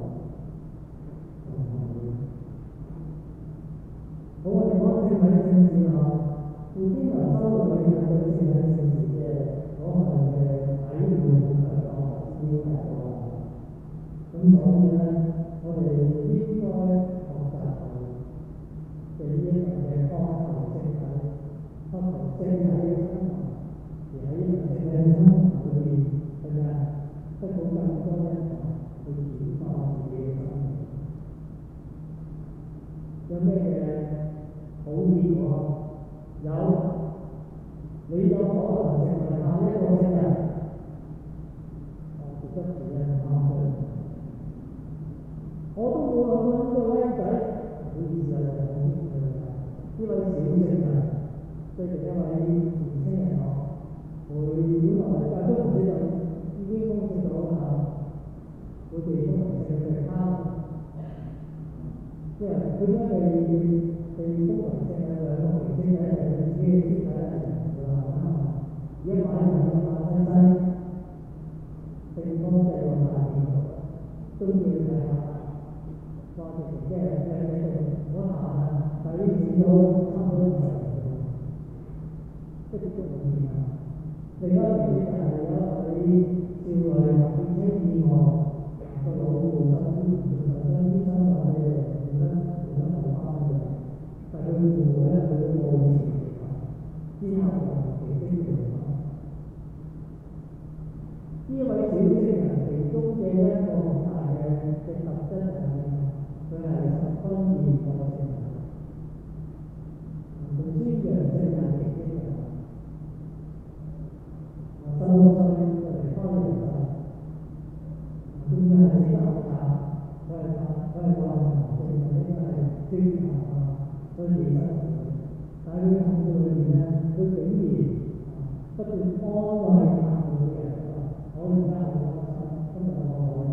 好，我哋講聖體聖事下，父天能收到你係對聖體聖事嘅嗰項嘅體會同埋講要求啊。咁所以咧，我哋應該學習嘅呢一樣嘅方求聖體，不求聖體嘅親民。而喺呢個聖體嘅生活裏面，係咪得到更多一去轉化自己嘅生命？有咩嘅好結果？有，你有可能成為下一個聖人。值得自己考慮。我都冇諗過呢個僆仔，唔好意思啊，呢位小聖人對另一位年輕人講。會本來大家都唔知道已經公證咗會被封為聖嘅卡，因為佢因為被封為聖嘅兩個明星仔係佢自己嘅肢體係唔會行啊，而一擺就一擺西聖方濟個大殿都要睇下，話直情唔好行啊，但係呢次都差唔多即係都唔掂啊！另一個原因就係有一位少女變車意外，個腦部受傷，醫生話你唔得好翻嘅，但係佢父咧佢都冇前之後奇蹟嚟講，呢位小聖人其中嘅一個好大嘅特質係佢係十分現代聖人，佢宣揚聖人奇蹟嘅。16歲就離開人世，仲要係死得好慘，佢係患癌症，或者係精神所以離世。但係喺恐懼裏面咧，佢竟然不斷安慰下佢嘅人，我而家好開心，今日我可以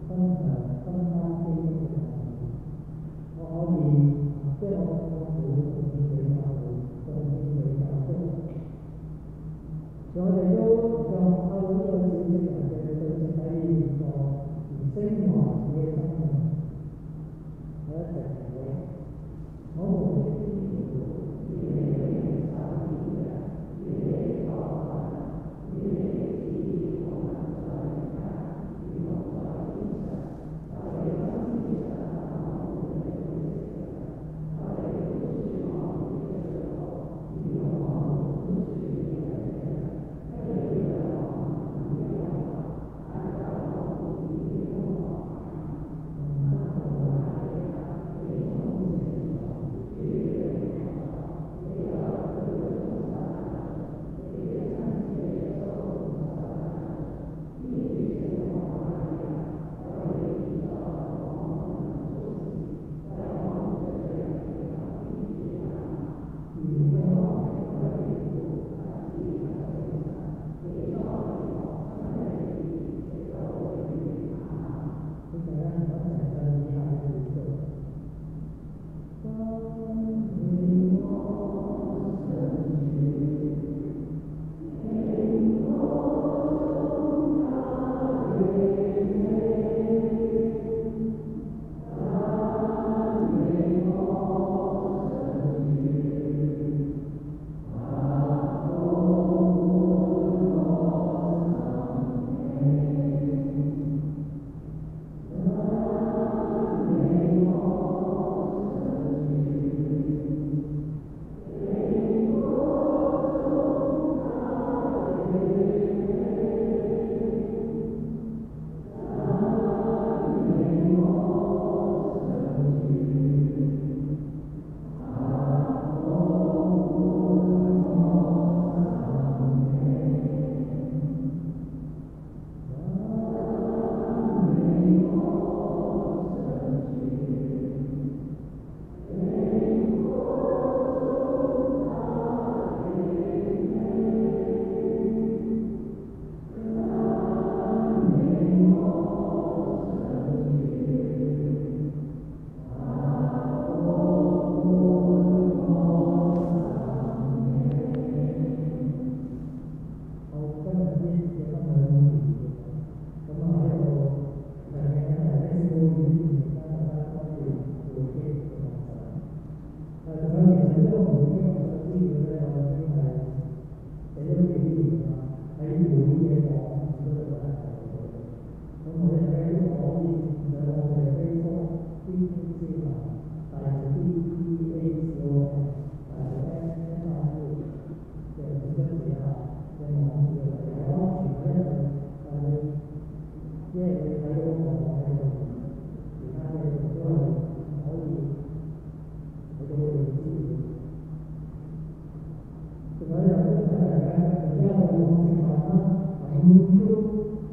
分享分擔基督嘅愛，我可以將我嘅痛苦貢獻俾教會，貢獻俾教會。我哋都能夠學到呢個小聖人嘅對聖體嘅協助，而升華自己嘅生命。我一齊祈禱，我們的天父，願你的名下之人，願你國行，願你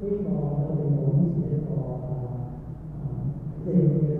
希望我哋保持一個正嘅